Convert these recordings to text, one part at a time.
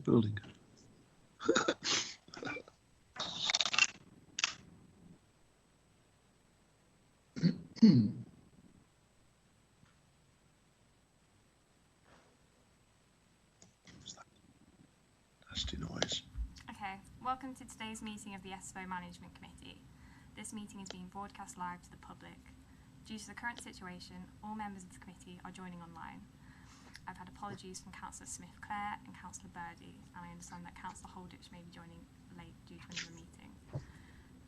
building. Nasty noise. Okay, welcome to today's meeting of the ESPO Management Committee. This meeting is being broadcast live to the public. Due to the current situation, all members of the committee are joining online. I've had apologies from Councillor Smith-Clare and Councillor Birdie, and I understand that Councillor Holditch may be joining late due to another meeting.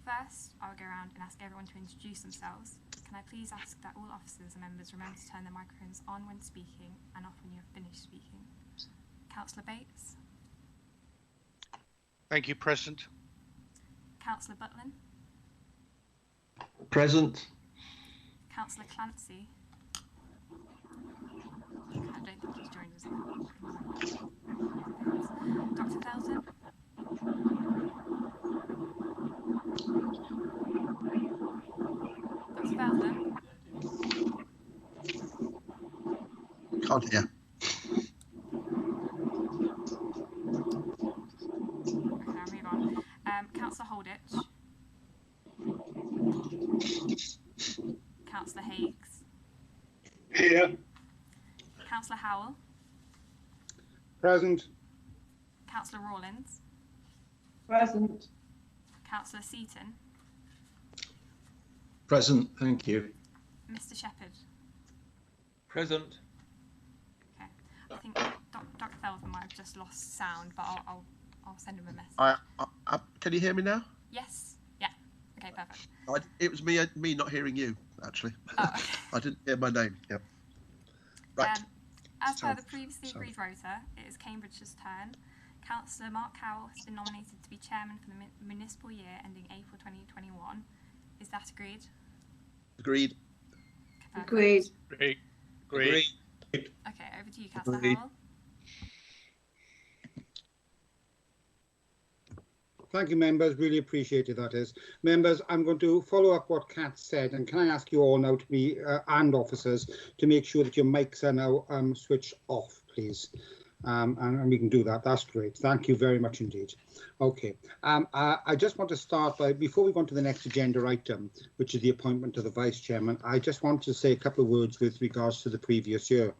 First, I will go around and ask everyone to introduce themselves. Can I please ask that all officers and members remember to turn their microphones on when speaking and off when you have finished speaking. Councillor Bates. Thank you, President. Councillor Butlin. Present. Councillor Clancy. I don't think he's joined us. Dr. Felton. Dr. Felton. Can't hear. Okay, I'll move on. Councillor Holditch. Councillor Higgs. Here. Councillor Howell. Present. Councillor Rawlins. Present. Councillor Seaton. Present, thank you. Mr. Shepherd. Present. Okay. I think Dr. Felton might have just lost sound, but I'll send him a message. Can you hear me now? Yes. Yeah. Okay, perfect. It was me not hearing you, actually. Oh, okay. I didn't hear my name. Yep. Right. As per the previously agreed rota, it is Cambridgeshire's turn. Councillor Mark Howell has been nominated to be chairman for the municipal year ending April 2021. Is that agreed? Agreed. Perfect. Agreed. Agreed. Okay, over to you, Councillor Agreed. Howell. Thank you, members. Really appreciated that is. Members, I'm going to follow up what Kat said, and can I ask you all now to be, and officers, to make sure that your mics are now switched off, please. And we can do that. That's great. Thank you very much indeed. Okay. I just want to start by, before we go on to the next agenda item, which is the appointment of the Vice Chairman, I just want to say a couple of words with regards to the previous year.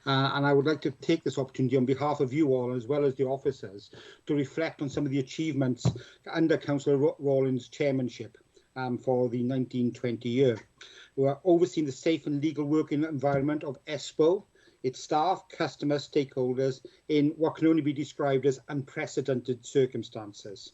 And I would like to take this opportunity on behalf of you all, as well as the officers, to reflect on some of the achievements under Councillor Rawlins' chairmanship for the 1920 year. We are overseeing the safe and legal working environment of ESPO, its staff, customers, stakeholders in what can only be described as unprecedented circumstances.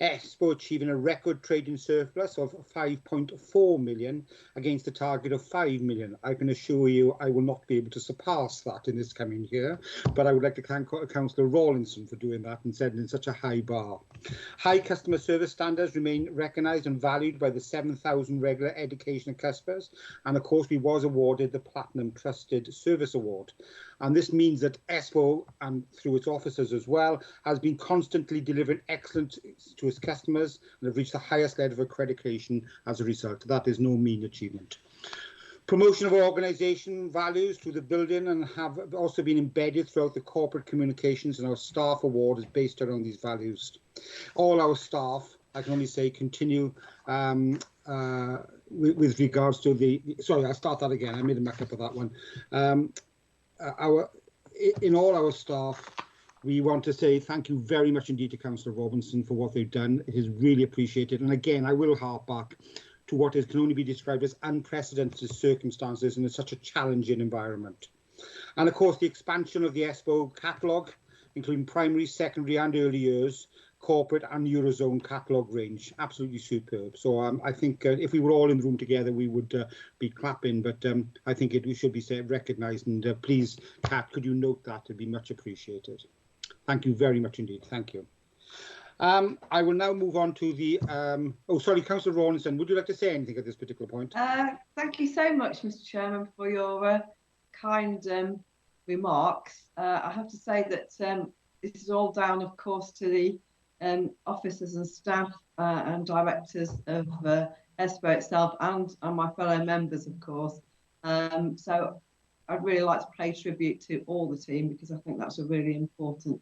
ESPO achieving a record trading surplus of 5.4 million against a target of 5 million. I can assure you I will not be able to surpass that in this coming year, but I would like to thank Councillor Rawlinson for doing that and setting such a high bar. High customer service standards remain recognised and valued by the 7,000 regular education customers, and of course we was awarded the Platinum Trusted Service Award. And this means that ESPO, and through its officers as well, has been constantly delivering excellence to its customers and have reached the highest level of accreditation as a result. That is no mean achievement. Promotion of our organisation values through the building and have also been embedded throughout the corporate communications, and our staff award is based around these values. All our staff, I can only say, continue with regards to the, sorry, I'll start that again, I made a muck up of that one. In all our staff, we want to say thank you very much indeed to Councillor Robinson for what they've done. It is really appreciated. And again, I will hark back to what can only be described as unprecedented circumstances in such a challenging environment. And of course, the expansion of the ESPO catalogue, including primary, secondary and early years, corporate and Eurozone catalogue range, absolutely superb. So I think if we were all in the room together, we would be clapping, but I think it should be recognised. And please, Kat, could you note that? It'd be much appreciated. Thank you very much indeed. Thank you. I will now move on to the, oh, sorry, Councillor Rawlinson, would you like to say anything at this particular point? Thank you so much, Mr. Chairman, for your kind remarks. I have to say that this is all down, of course, to the officers and staff and directors of ESPO itself and my fellow members, of course. So I'd really like to pay tribute to all the team, because I think that's a really important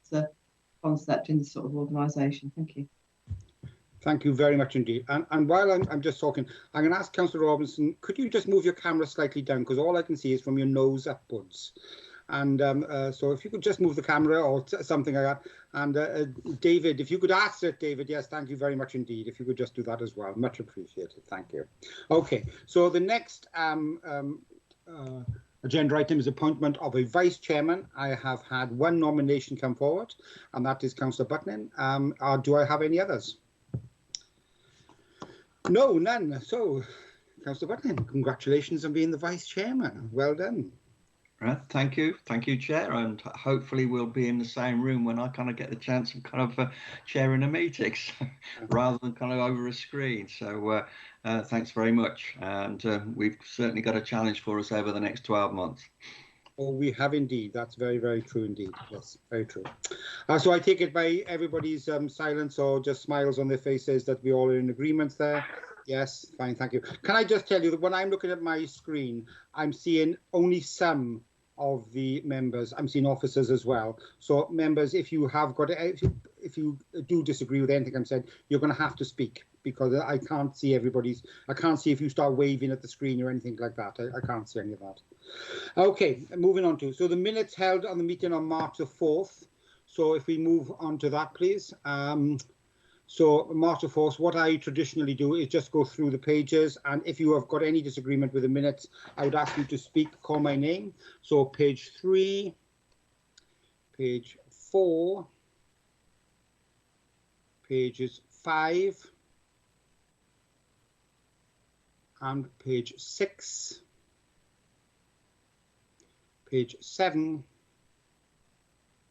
concept in this sort of organisation. Thank you. Thank you very much indeed. And while I'm just talking, I'm going to ask Councillor Robinson, could you just move your camera slightly down, because all I can see is from your nose upwards. And so if you could just move the camera or something like that. And David, if you could ask it, David, yes, thank you very much indeed. If you could just do that as well, much appreciated. Thank you. Okay, so the next agenda item is appointment of a vice chairman. I have had one nomination come forward, and that is Councillor Buckman. Do I have any others? No, none. So, Councillor Buckman, congratulations on being the vice chairman. Well done. Right, thank you, Chair, and hopefully we'll be in the same room when I kind of get the chance of kind of chairing a meeting, rather than kind of over a screen. So thanks very much, and we've certainly got a challenge for us over the next 12 months. Oh, we have indeed. That's very, very true indeed. Yes, very true. So I take it by everybody's silence or just smiles on their faces that we all are in agreement there. Yes, fine, thank you. Can I just tell you that when I'm looking at my screen, I'm seeing only some of the members. I'm seeing officers as well. So members, if you have got, if you do disagree with anything I'm saying, you're going to have to speak, because I can't see everybody's. I can't see if you start waving at the screen or anything like that. I can't see any of that. Okay, moving on to, so the minutes held on the meeting on March the 4th. So if we move on to that, please. So March the 4th, what I traditionally do is just go through the pages, and if you have got any disagreement with the minutes, I would ask you to speak, call my name. So page 3, page 4, pages 5, and page 6, page 7,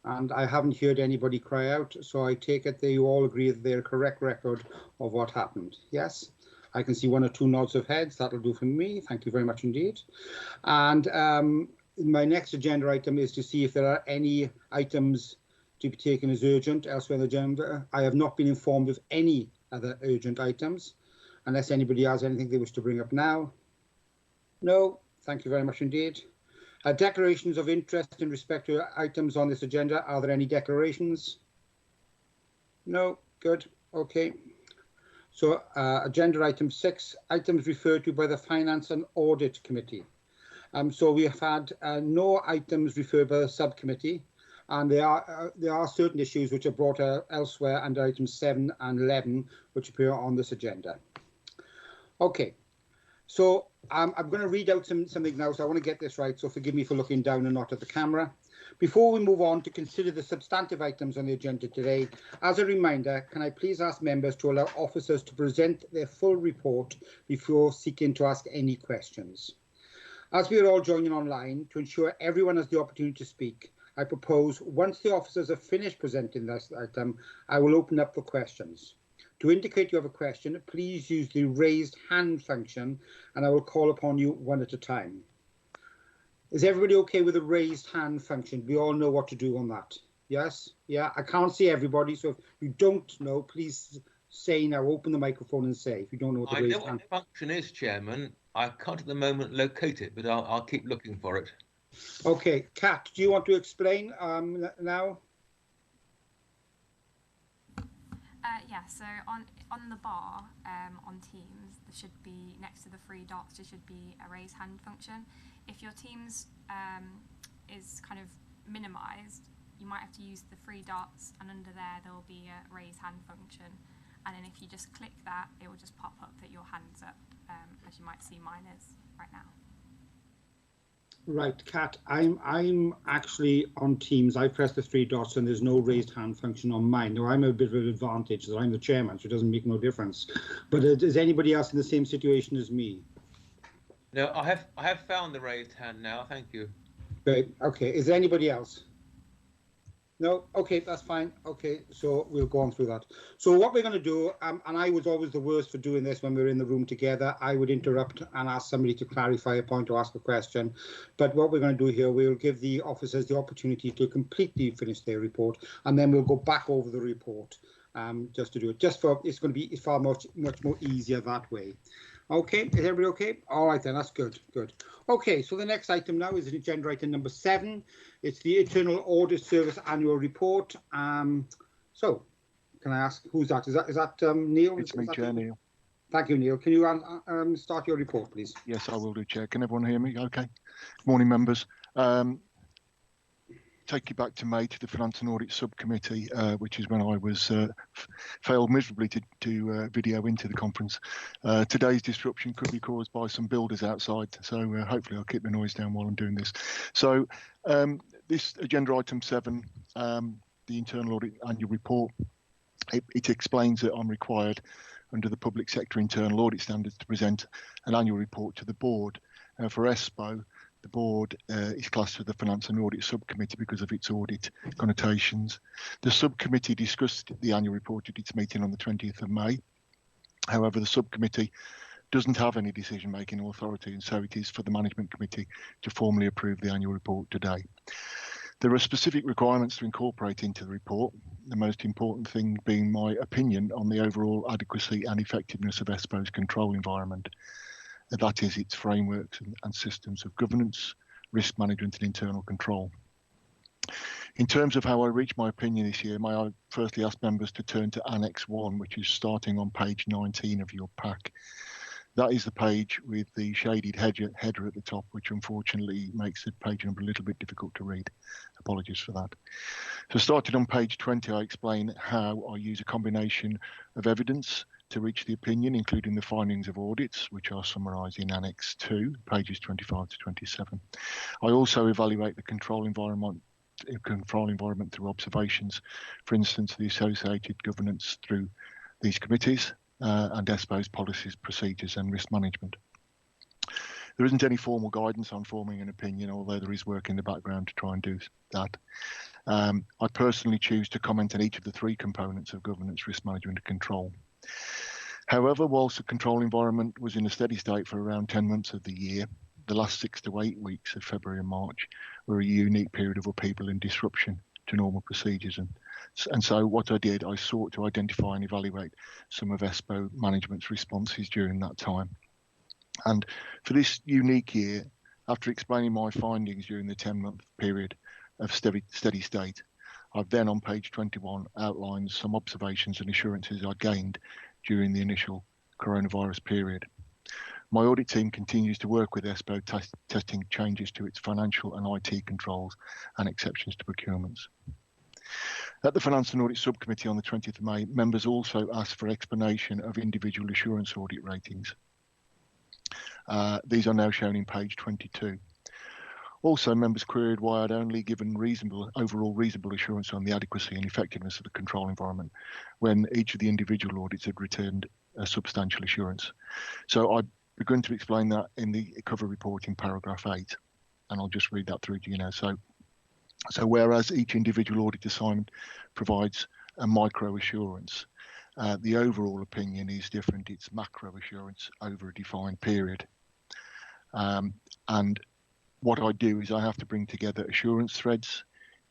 and I haven't heard anybody cry out, so I take it that you all agree that they're a correct record of what happened. Yes, I can see 1 or 2 nods of heads. That'll do for me. Thank you very much indeed. And my next agenda item is to see if there are any items to be taken as urgent elsewhere in the agenda. I have not been informed of any other urgent items, unless anybody has anything they wish to bring up now. No, thank you very much indeed. Declarations of interest in respect to items on this agenda. Are there any declarations? No, good, okay. So agenda item 6, items referred to by the Finance and Audit Committee. So we have had no items referred by the subcommittee, and there are certain issues which are brought out elsewhere under items 7 and 11, which appear on this agenda. Okay. So I'm going to read out something now, so I want to get this right, so forgive me for looking down and not at the camera. Before we move on to consider the substantive items on the agenda today, as a reminder, can I please ask members to allow officers to present their full report before seeking to ask any questions. As we are all joining online, to ensure everyone has the opportunity to speak, I propose once the officers have finished presenting this item, I will open up for questions. To indicate you have a question, please use the raised hand function, and I will call upon you one at a time. Is everybody okay with the raised hand function? We all know what to do on that. Yes? Yeah, I can't see everybody, so if you don't know, please say now, open the microphone and say if you don't know what the raised hand. I know what the function is, Chairman. I can't at the moment locate it, but I'll keep looking for it. Okay, Kat, do you want to explain now? Yeah, so on the bar on Teams, there should be, next to the 3 dots, there should be a raise hand function. If your Teams is kind of minimised, you might have to use the 3 dots, and under there will be a raise hand function. And then if you just click that, it will just pop up that your hand's up, as you might see mine is right now. Right, Kat, I'm actually on Teams. I press the 3 dots and there's no raised hand function on mine. Now, I'm a bit of an advantage that I'm the chairman, so it doesn't make no difference. But is anybody else in the same situation as me? No, I have found the raised hand now. Thank you. Great. Okay. Is there anybody else? No? Okay, that's fine. Okay, so we'll go on through that. So what we're going to do, and I was always the worst for doing this when we were in the room together, I would interrupt and ask somebody to clarify a point or ask a question. But what we're going to do here, we'll give the officers the opportunity to completely finish their report, and then we'll go back over the report just to do it. It's going to be much more easier that way. Okay, is everybody okay? All right then, that's good, good. Okay, so the next item now is agenda item number 7. It's the Internal Audit Service Annual Report. So, can I ask who's that? Is that Neil? It's me, Chair Neil. Thank you, Neil. Can you start your report, please? Yes, I will do, Chair. Can everyone hear me? Okay. Morning, members. Take you back to May to the Finance and Audit Subcommittee, which is when I was failed miserably to do video into the conference. Today's disruption could be caused by some builders outside, so hopefully I'll keep the noise down while I'm doing this. So this agenda item 7, the Internal Audit Annual Report, it explains that I'm required under the Public Sector Internal Audit Standards to present an annual report to the board. For ESPO, the board is classed as the Finance and Audit Subcommittee because of its audit connotations. The subcommittee discussed the annual report at its meeting on the 20th of May. However, the subcommittee doesn't have any decision-making authority, and so it is for the Management Committee to formally approve the annual report today. There are specific requirements to incorporate into the report, the most important thing being my opinion on the overall adequacy and effectiveness of ESPO's control environment. That is its frameworks and systems of governance, risk management and internal control. In terms of how I reached my opinion this year, may I firstly ask members to turn to Annex 1, which is starting on page 19 of your pack. That is the page with the shaded header at the top, which unfortunately makes the page number a little bit difficult to read. Apologies for that. So starting on page 20, I explain how I use a combination of evidence to reach the opinion, including the findings of audits, which are summarised in Annex 2, pages 25 to 27. I also evaluate the control environment through observations, for instance, the associated governance through these committees and ESPO's policies, procedures and risk management. There isn't any formal guidance on forming an opinion, although there is work in the background to try and do that. I personally choose to comment on each of the 3 components of governance, risk management and control. However, whilst the control environment was in a steady state for around 10 months of the year, the last 6 to 8 weeks of February and March were a unique period of upheaval and disruption to normal procedures. And so what I did, I sought to identify and evaluate some of ESPO management's responses during that time. And for this unique year, after explaining my findings during the 10-month period of steady state, I've then on page 21 outlined some observations and assurances I gained during the initial coronavirus period. My audit team continues to work with ESPO testing changes to its financial and IT controls and exceptions to procurements. At the Finance and Audit Subcommittee on the 20th of May, members also asked for explanation of individual assurance audit ratings. These are now shown in page 22. Also, members queried why I'd only given overall reasonable assurance on the adequacy and effectiveness of the control environment when each of the individual audits had returned a substantial assurance. So I've begun to explain that in the cover report in paragraph 8, and I'll just read that through to you now. So whereas each individual audit assignment provides a micro assurance, the overall opinion is different. It's macro assurance over a defined period. And what I do is I have to bring together assurance threads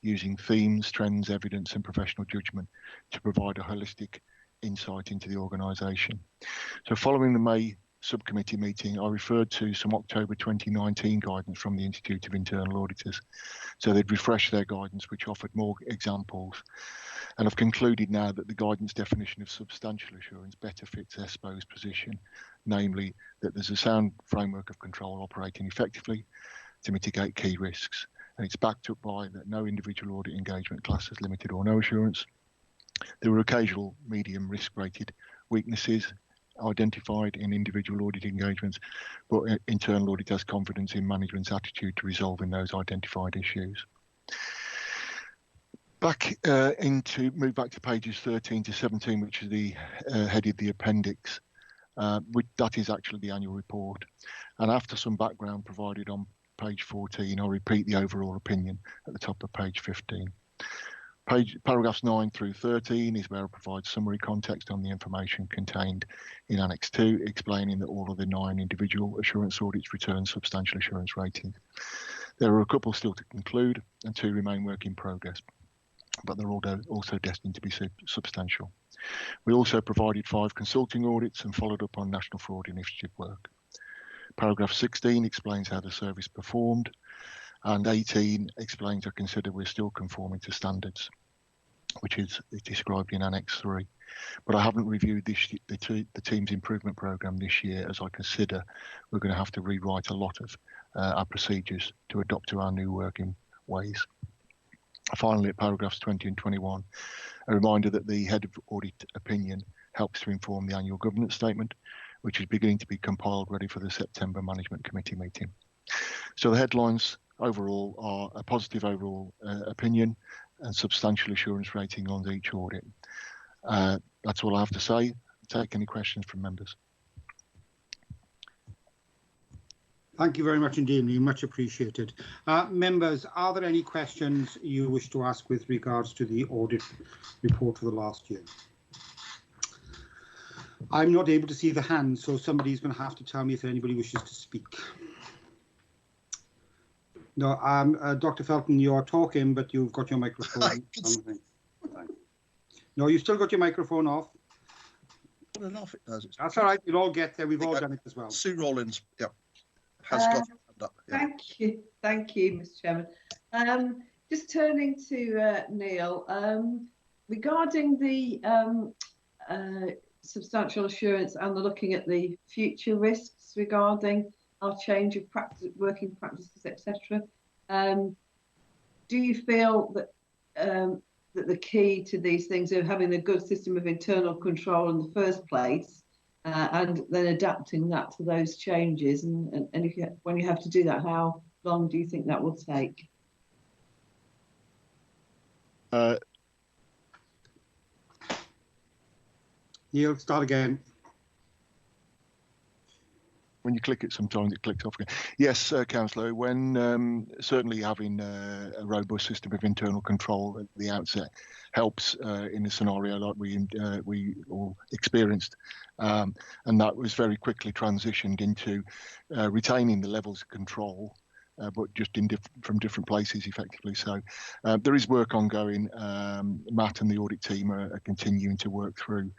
using themes, trends, evidence and professional judgment to provide a holistic insight into the organisation. So following the May subcommittee meeting, I referred to some October 2019 guidance from the Institute of Internal Auditors. So they'd refreshed their guidance, which offered more examples. And I've concluded now that the guidance definition of substantial assurance better fits ESPO's position, namely that there's a sound framework of control operating effectively to mitigate key risks. And it's backed up by that no individual audit engagement class has limited or no assurance. There were occasional medium risk rated weaknesses identified in individual audit engagements, but internal audit has confidence in management's attitude to resolving those identified issues. Move back to pages 13 to 17, which is the headed the appendix, that is actually the annual report. And after some background provided on page 14, I'll repeat the overall opinion at the top of page 15. Paragraphs 9 through 13 is where I provide summary context on the information contained in Annex 2, explaining that all of the 9 individual assurance audits return substantial assurance ratings. There are a couple still to conclude and 2 remain work in progress, but they're also destined to be substantial. We also provided 5 consulting audits and followed up on National Fraud Initiative work. Paragraph 16 explains how the service performed, and 18 explains I consider we're still conforming to standards, which is described in Annex 3. But I haven't reviewed the team's improvement programme this year, as I consider we're going to have to rewrite a lot of our procedures to adapt to our new working ways. Finally, at paragraphs 20 and 21, a reminder that the head of audit opinion helps to inform the annual governance statement, which is beginning to be compiled ready for the September Management Committee meeting. So the headlines overall are a positive overall opinion and substantial assurance rating on each audit. That's all I have to say. Take any questions from members. Thank you very much indeed, Neil. Much appreciated. Members, are there any questions you wish to ask with regards to the audit report for the last year? I'm not able to see the hands, so somebody's going to have to tell me if anybody wishes to speak. No, Dr. Felton, you're talking, but you've got your microphone on. No, you've still got your microphone off. Enough it does. That's all right. We'll all get there. We've all done it as well. Sue Rollins, yeah, has got her hand up. Yeah. Thank you, Mr. Chairman. Just turning to Neil, regarding the substantial assurance and looking at the future risks regarding our change of practice, working practices, etc. Do you feel that that the key to these things are having a good system of internal control in the first place, and then adapting that to those changes? And if when you have to do that, how long do you think that will take? Neil, start again. When you click it, sometimes it clicks off again. Yes, Councillor, when certainly having a robust system of internal control at the outset helps in a scenario like we all experienced, and that was very quickly transitioned into retaining the levels of control, but just from different places effectively. So there is work ongoing. Matt and the audit team are continuing to work through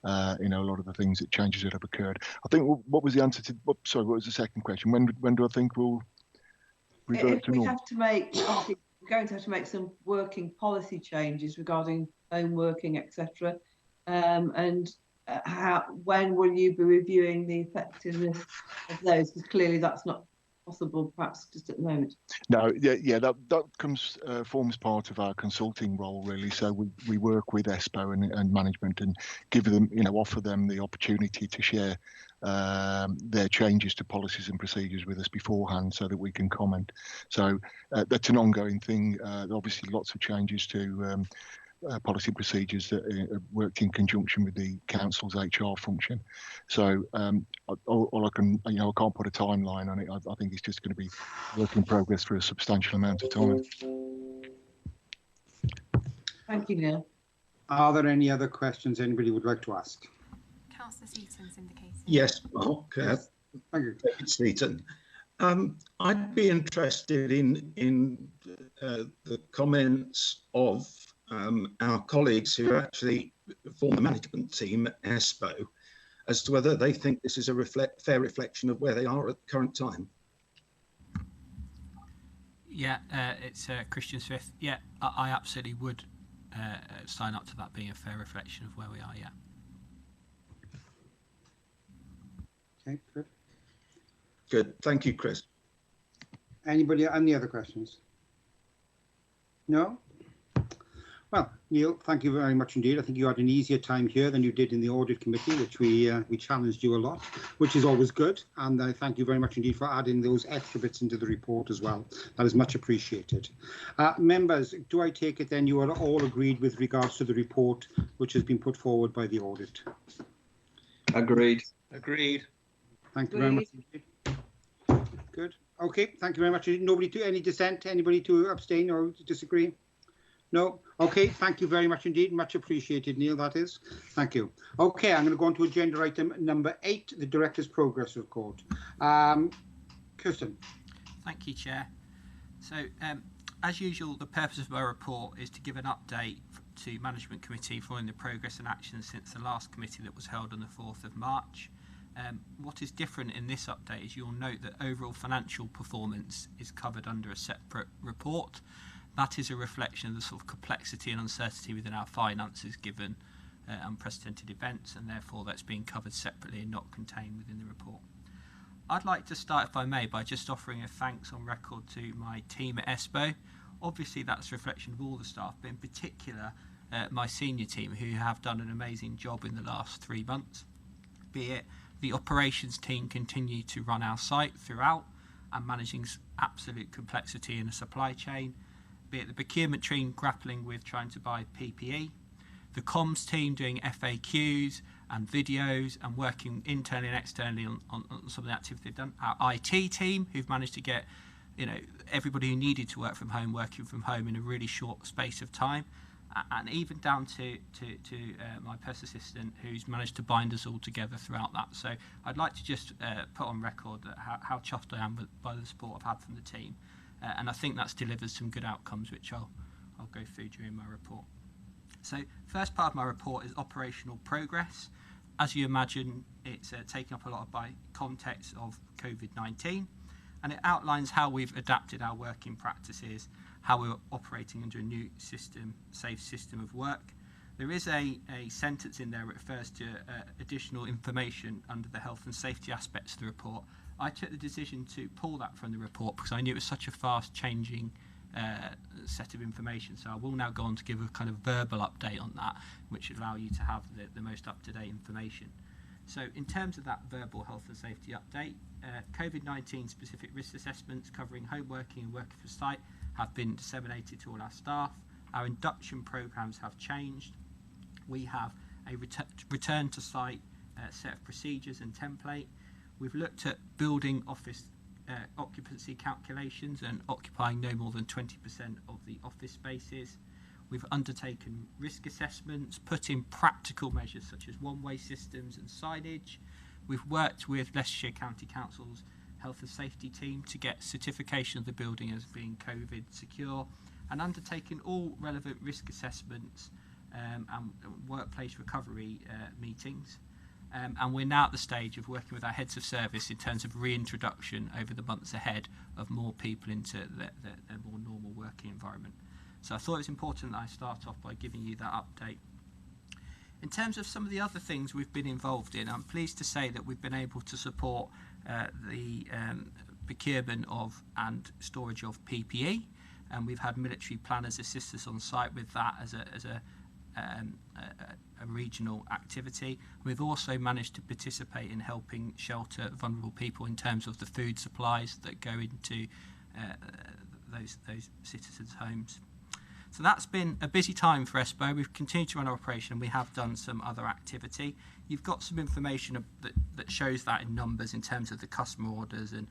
a lot of the things that changes that have occurred. I think what was the answer to? Sorry, what was the second question? When do I think we'll revert to normal? Have to make, obviously, we're going to have to make some working policy changes regarding home working, etc. And when will you be reviewing the effectiveness of those? Because clearly that's not possible, perhaps just at the moment. No, yeah, that comes forms part of our consulting role really. So we work with ESPO and management and give them, offer them the opportunity to share their changes to policies and procedures with us beforehand, so that we can comment. So that's an ongoing thing. Obviously, lots of changes to policy procedures that worked in conjunction with the council's HR function. So all I can, I can't put a timeline on it. I think it's just going to be work in progress for a substantial amount of time. Thank you, Neil. Are there any other questions anybody would like to ask? Councillor Seaton's indicated. Yes, Mark. Yes. Thank you. David Seaton. I'd be interested in the comments of our colleagues who actually form the management team at ESPO as to whether they think this is a fair reflection of where they are at the current time. Yeah, it's Christian Smith. Yeah, I absolutely would sign up to that being a fair reflection of where we are, yeah. Okay, good. Good. Thank you, Chris. Anybody, any other questions? No? Well, Neil, thank you very much indeed. I think you had an easier time here than you did in the audit committee, which we challenged you a lot, which is always good. And I thank you very much indeed for adding those extra bits into the report as well. That is much appreciated. Members, do I take it then you are all agreed with regards to the report which has been put forward by the audit? Agreed. Thank you very much indeed. Good. Okay, thank you very much. Nobody to any dissent? Anybody to abstain or to disagree? No? Okay, thank you very much indeed. Much appreciated, Neil, that is. Thank you. Okay, I'm going to go on to agenda item number 8, the Director's Progress Report. Kirsten. Thank you, Chair. So, as usual, the purpose of my report is to give an update to Management Committee following the progress and action since the last committee that was held on the 4th of March. What is different in this update is you'll note that overall financial performance is covered under a separate report. That is a reflection of the sort of complexity and uncertainty within our finances given unprecedented events, and therefore that's being covered separately and not contained within the report. I'd like to start, if I may, by just offering a thanks on record to my team at ESPO. Obviously that's a reflection of all the staff, but in particular my senior team, who have done an amazing job in the last 3 months. Be it the operations team continue to run our site throughout and managing absolute complexity in the supply chain, be it the procurement team grappling with trying to buy PPE, the comms team doing FAQs and videos and working internally and externally on some of the activity they've done, our IT team who've managed to get everybody who needed to work from home working from home in a really short space of time, and even down to my personal assistant who's managed to bind us all together throughout that. So I'd like to just put on record that how chuffed I am by the support I've had from the team, and I think that's delivered some good outcomes which I'll go through during my report. So first part of my report is operational progress. As you imagine, it's taken up a lot by context of COVID-19, and it outlines how we've adapted our working practices, how we're operating under a new system, safe system of work. There is a sentence in there that refers to additional information under the health and safety aspects of the report. I took the decision to pull that from the report because I knew it was such a fast changing set of information. So I will now go on to give a kind of verbal update on that, which will allow you to have the most up-to-date information. So in terms of that verbal health and safety update, COVID-19 specific risk assessments covering home working and working for site have been disseminated to all our staff. Our induction programs have changed. We have a return to site set of procedures and template. We've looked at building office occupancy calculations and occupying no more than 20% of the office spaces. We've undertaken risk assessments, put in practical measures such as one-way systems and signage. We've worked with Leicestershire County Council's health and safety team to get certification of the building as being COVID secure, and undertaken all relevant risk assessments and workplace recovery meetings. And we're now at the stage of working with our heads of service in terms of reintroduction over the months ahead of more people into their more normal working environment. So I thought it was important that I start off by giving you that update. In terms of some of the other things we've been involved in, I'm pleased to say that we've been able to support the procurement of and storage of PPE, and we've had military planners assist us on site with that as a regional activity. We've also managed to participate in helping shelter vulnerable people in terms of the food supplies that go into those citizens' homes. So that's been a busy time for ESPO. We've continued to run our operation and we have done some other activity. You've got some information that shows that in numbers in terms of the customer orders and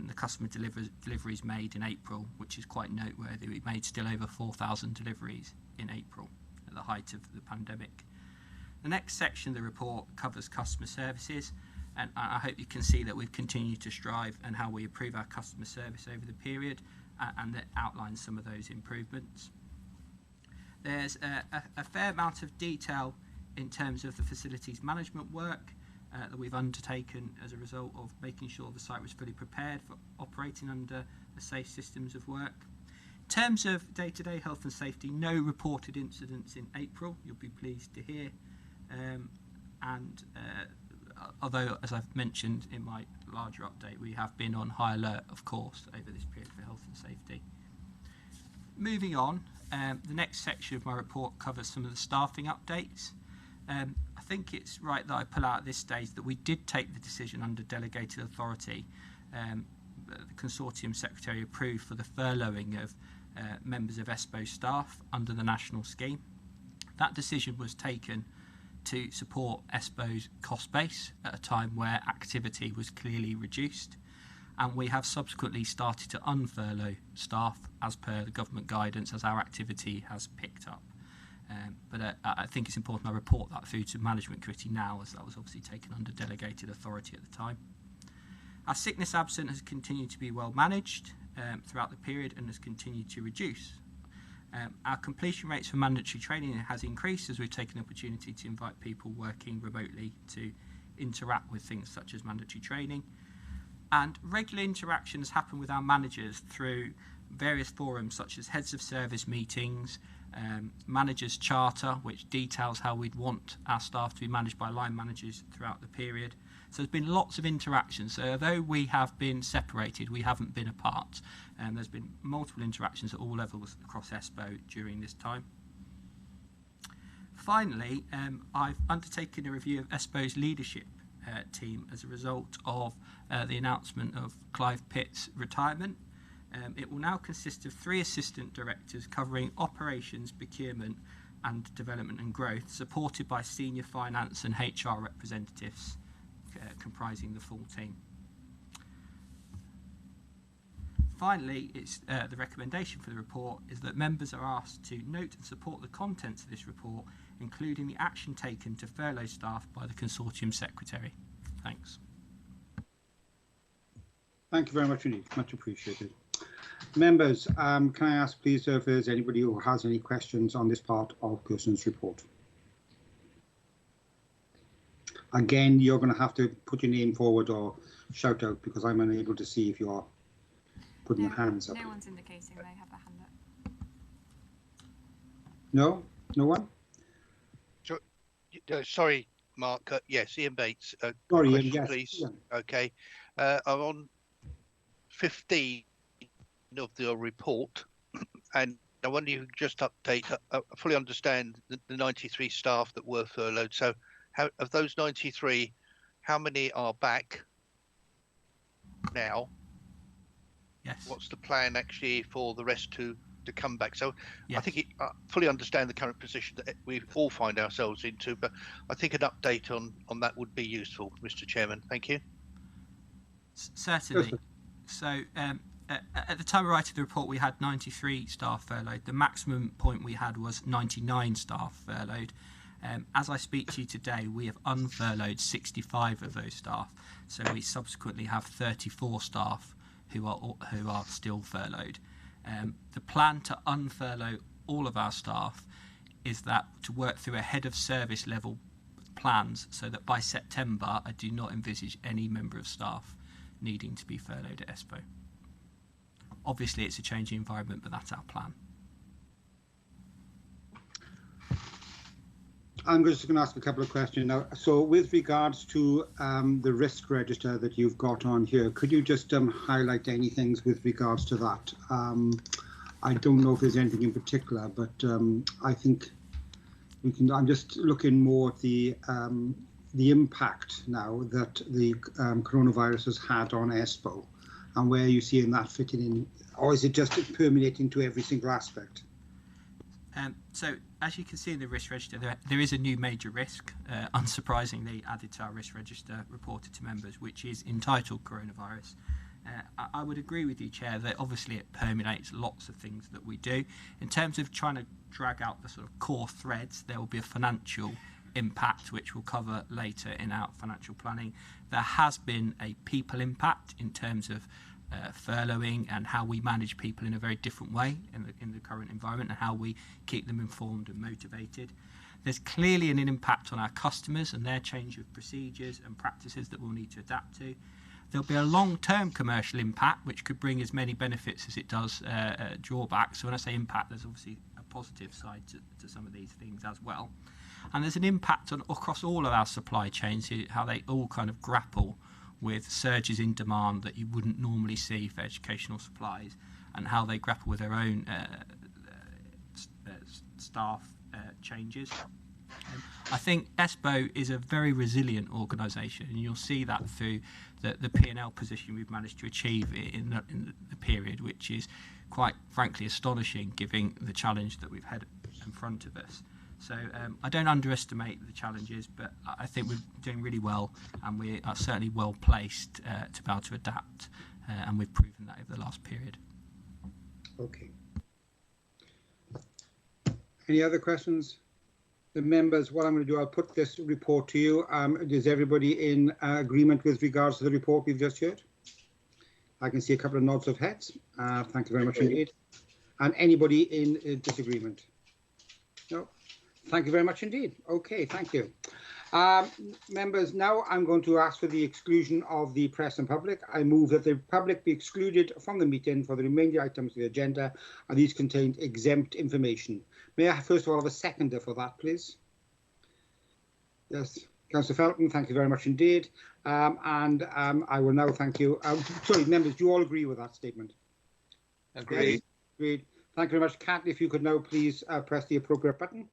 the customer deliveries made in April, which is quite noteworthy. We made still over 4,000 deliveries in April at the height of the pandemic. The next section of the report covers customer services, and I hope you can see that we've continued to strive and how we improve our customer service over the period, and that outlines some of those improvements. There's a fair amount of detail in terms of the facilities management work that we've undertaken as a result of making sure the site was fully prepared for operating under the safe systems of work. In terms of day-to-day health and safety, no reported incidents in April, you'll be pleased to hear. Although, as I've mentioned in my larger update, we have been on high alert, of course, over this period for health and safety. Moving on, the next section of my report covers some of the staffing updates. I think it's right that I pull out at this stage that we did take the decision under delegated authority. The consortium secretary approved for the furloughing of members of ESPO staff under the national scheme. That decision was taken to support ESPO's cost base at a time where activity was clearly reduced, and we have subsequently started to unfurlough staff as per the government guidance as our activity has picked up. But I think it's important I report that through to Management Committee now, as that was obviously taken under delegated authority at the time. Our sickness absence has continued to be well managed throughout the period and has continued to reduce. Our completion rates for mandatory training has increased as we've taken the opportunity to invite people working remotely to interact with things such as mandatory training. And regular interactions happen with our managers through various forums such as heads of service meetings, managers charter, which details how we'd want our staff to be managed by line managers throughout the period. So there's been lots of interactions. So although we have been separated, we haven't been apart. And there's been multiple interactions at all levels across ESPO during this time. Finally, I've undertaken a review of ESPO's leadership team as a result of the announcement of Clive Pitt's retirement. It will now consist of 3 assistant directors covering operations, procurement and development and growth, supported by senior finance and HR representatives comprising the full team. Finally, it's the recommendation for the report is that members are asked to note and support the contents of this report, including the action taken to furlough staff by the consortium secretary. Thanks. Thank you very much indeed. Much appreciated. Members, can I ask please if there's anybody who has any questions on this part of Gerson's report? Again, you're going to have to put your name forward or shout out because I'm unable to see if you are putting your hands up. No one's indicating they have their hand up. No? No one? Sorry, Mark. Yes, Ian Bates. Sorry, question, Ian, yes. please. Ian. Okay. I'm on 15 of the report, and I wonder if you could just update. I fully understand the 93 staff that were furloughed. So, of those 93, how many are back now? Yes. What's the plan actually for the rest to come back? So Yes. I think I fully understand the current position that we all find ourselves into, but I think an update on that would be useful, Mr. Chairman. Thank you. Certainly. So at the time of writing the report, we had 93 staff furloughed. The maximum point we had was 99 staff furloughed. As I speak to you today, we have unfurloughed 65 of those staff. So we subsequently have 34 staff who are still furloughed. The plan to unfurlough all of our staff is that to work through a head of service level plans so that by September I do not envisage any member of staff needing to be furloughed at ESPO. Obviously it's a changing environment, but that's our plan. I'm just going to ask a couple of questions now. So with regards to the risk register that you've got on here, could you just highlight any things with regards to that? I don't know if there's anything in particular, but I think we can. I'm just looking more at the impact now that the coronavirus has had on ESPO and where you see in that fitting in, or is it just permeating to every single aspect? So as you can see in the risk register, there is a new major risk, unsurprisingly added to our risk register reported to members, which is entitled coronavirus. I would agree with you, Chair, that obviously it permeates lots of things that we do. In terms of trying to drag out the sort of core threads, there will be a financial impact, which we'll cover later in our financial planning. There has been a people impact in terms of furloughing and how we manage people in a very different way in the current environment and how we keep them informed and motivated. There's clearly an impact on our customers and their change of procedures and practices that we'll need to adapt to. There'll be a long-term commercial impact which could bring as many benefits as it does drawbacks. So when I say impact, there's obviously a positive side to some of these things as well. And there's an impact across all of our supply chains, how they all kind of grapple with surges in demand that you wouldn't normally see for educational supplies, and how they grapple with their own staff changes. I think ESPO is a very resilient organisation, and you'll see that through the P&L position we've managed to achieve in the period, which is quite frankly astonishing given the challenge that we've had in front of us. So I don't underestimate the challenges, but I think we're doing really well, and we are certainly well placed to be able to adapt, and we've proven that over the last period. Okay. Any other questions? The members, what I'm going to do, I'll put this report to you. Is everybody in agreement with regards to the report we've just heard? I can see a couple of nods of heads. Thank you very much indeed. And anybody in disagreement? No. Thank you very much indeed. Okay, thank you. Members, now I'm going to ask for the exclusion of the press and public. I move that the public be excluded from the meeting for the remaining items of the agenda, and these contain exempt information. May I first of all have a seconder for that, please? Yes, Councillor Felton, thank you very much indeed. I will now thank you. Sorry, members, do you all agree with that statement? Agreed. Agreed. Thank you very much. Kat, if you could now please press the appropriate button.